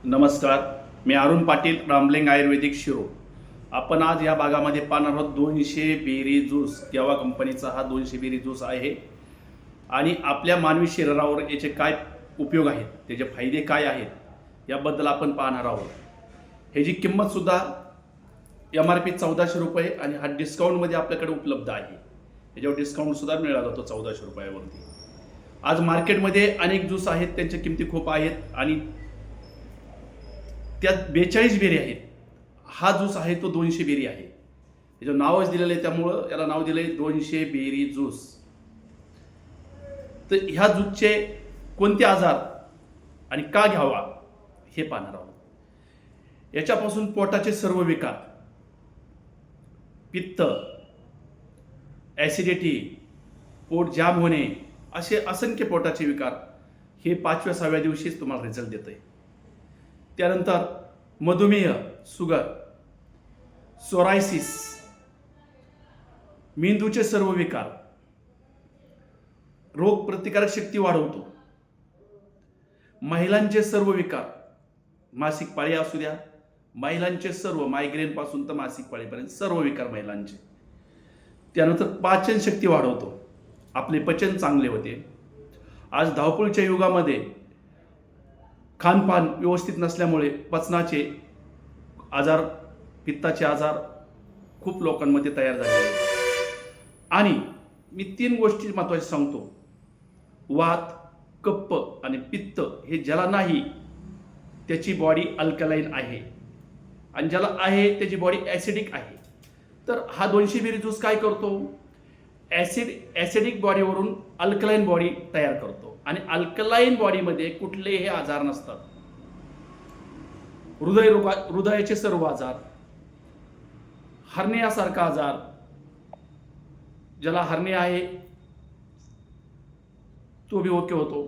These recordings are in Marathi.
नमस्कार. मी अरुण पाटील, रामलिंग आयुर्वेदिक शिरो. आपण आज या भागामध्ये पाहणार आहोत 200 बेरी ज्यूस. केव्हा कंपनीचा हा 200 बेरी ज्यूस आहे आणि आपल्या मानवी शरीरावर याचे काय उपयोग आहेत, त्याचे फायदे काय आहेत याबद्दल आपण पाहणार आहोत. ह्याची किंमतसुद्धा MRP 1400 रुपये आणि हा डिस्काउंटमध्ये आपल्याकडे उपलब्ध आहे. याच्यावर डिस्काउंटसुद्धा मिळाला जातो 1400 रुपयावरती. आज मार्केटमध्ये अनेक ज्यूस आहेत, त्यांच्या किमती खूप आहेत आणि त्यात 42 बेरी आहेत. हा ज्यूस आहे तो 200 बेरी आहे. याचं नावच दिलेलं आहे, त्यामुळं याला नाव दिलं आहे 200 बेरी ज्यूस. तर ह्या ज्यूसचे कोणते आजार आणि का घ्यावा हे पाहणार आहोत. याच्यापासून पोटाचे सर्व विकार, पित्त, ॲसिडिटी, पोट जाम होणे, असे असंख्य पोटाचे विकार हे 5व्या-6व्या दिवशीच तुम्हाला रिझल्ट देतं आहे. त्यानंतर मधुमेह, शुगर, सोरायसिस, मेंदूचे सर्व विकार, रोग प्रतिकारक शक्ती वाढवतो, महिलांचे सर्व विकार, मासिक पाळी असू द्या, महिलांचे सर्व मायग्रेन पासून तर मासिक पाळीपर्यंत सर्व विकार महिलांचे. त्यानंतर पाचन शक्ती वाढवतो, आपले पचन चांगले होते. आज धावपळीच्या युगामध्ये खानपान व्यवस्थित नसल्यामुळे पचनाचे आजार, पित्ताचे आजार खूप लोकांमध्ये तयार झाले आहेत. आणि मी 3 गोष्टी महत्त्वाच्या सांगतो. वात, कप्प आणि पित्त हे ज्याला नाही त्याची बॉडी अल्कलाईन आहे आणि ज्याला आहे त्याची बॉडी ॲसिडिक आहे. तर हा 200 बेरी ज्यूस काय करतो? ॲसिडिक बॉडीवरून अल्कलाईन बॉडी तयार करतो आणि अल्कलाईन बॉडीमध्ये कुठलेही आजार नसतात. हृदयाचे सर्व आजार, हर्नियासारखा आजार, ज्याला हर्निया आहे तो भी ओके होतो.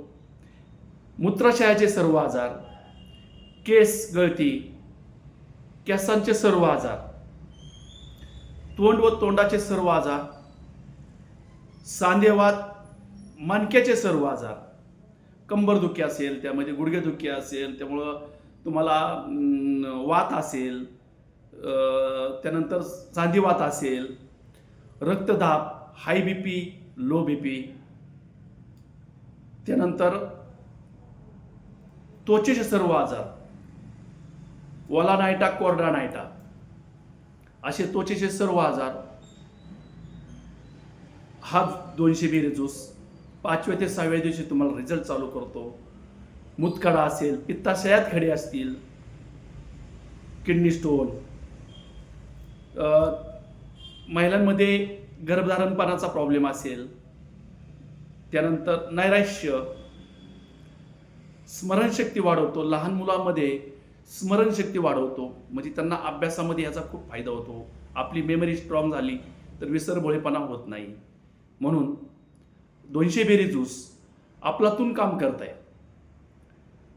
मूत्राशयाचे सर्व आजार, केस गळती, केसांचे सर्व आजार, तोंड व तोंडाचे सर्व आजार, सांधेवात, मणक्याचे सर्व आजार, कंबरदुखी असेल, त्यामध्ये गुडघेदुखी असेल, त्यामुळं तुम्हाला वात असेल, त्यानंतर सांधीवात असेल, रक्तदाब, हाय BP, लो BP, त्यानंतर त्वचेचे सर्व आजार, ओला नायटा, कोरडा नायटा, असे त्वचेचे सर्व आजार हा 200 बेरी ज्यूस 5व्या ते 6व्या दिवशी तुम्हाला रिझल्ट चालू करतो. मूतखडा असेल, पित्ताशयात खडे असतील, किडनी स्टोन, महिलांमध्ये गर्भधारणपणाचा प्रॉब्लेम असेल, त्यानंतर नैराश्य, स्मरणशक्ती वाढवतो. लहान मुलांमध्ये स्मरणशक्ती वाढवतो, म्हणजे त्यांना अभ्यासामध्ये याचा खूप फायदा होतो. आपली मेमरी स्ट्रॉंग झाली तर विसरभोळेपणा होत नाही. म्हणून 200 बेरी ज्यूस आपलातून काम करत आहे.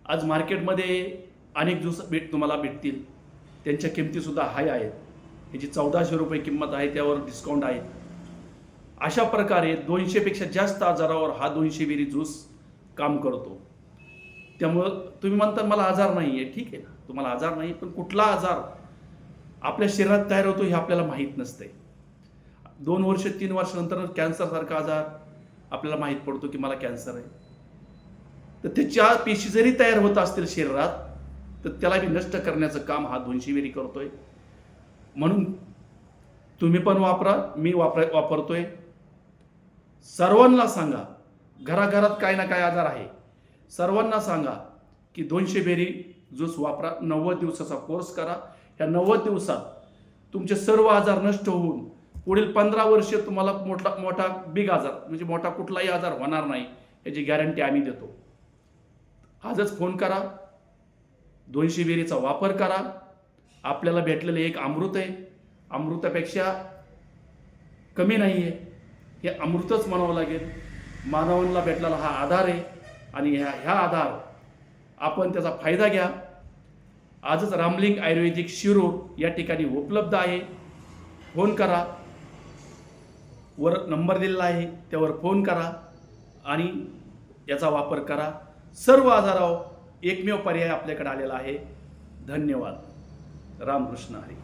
आज मार्केटमध्ये अनेक ज्यूस तुम्हाला भेटतील, त्यांच्या किमतीसुद्धा हाय आहेत. ह्याची 1400 रुपये किंमत आहे, त्यावर डिस्काउंट आहे. अशा प्रकारे 200 पेक्षा जास्त आजारावर हा 200 बेरी ज्यूस काम करतो. त्यामुळं तुम्ही म्हणता मला आजार नाही आहे, ठीक आहे ना, तुम्हाला आजार नाही, पण कुठला आजार आपल्या शरीरात तयार होतो हे आपल्याला माहीत नसते. 2 वर्ष 3 वर्षानंतर कॅन्सरसारखा आजार आपल्याला माहीत पडतो की मला कॅन्सर आहे. तर त्याच्या पेशी जरी तयार होत असतील शरीरात तर त्याला बी नष्ट करण्याचं काम हा 200 बेरी करतोय. म्हणून तुम्ही पण वापरा, मी वापरतोय. सर्वांना सांगा, घराघरात काय ना काय आजार आहे, सर्वांना सांगा की 200 बेरी ज्यूस वापरा. 90 दिवसाचा कोर्स करा. ह्या 90 दिवसात तुमचे सर्व आजार नष्ट होऊन पुढील 15 वर्ष तुम्हाला मोठा बिग आजार म्हणजे मोठा कुठलाही आजार होणार नाही याची गॅरंटी आम्ही देतो. आजच फोन करा, 200 बेरीचा वापर करा. आपल्याला भेटलेले एक अमृत आहे, अमृतापेक्षा कमी नाही आहे, हे अमृतच म्हणावं लागेल. मानवांना भेटलेला हा आधार आहे आणि ह्या आधार आपण त्याचा फायदा घ्या. आजच रामलिंग आयुर्वेदिक शिरूर या ठिकाणी उपलब्ध आहे. फोन करा, वर नंबर दिलेला आहे त्यावर फोन करा आणि याचा वापर करा. सर्व आजारावर एकमेव पर्याय आपल्याकडे आलेला आहे. धन्यवाद. रामकृष्ण हरी.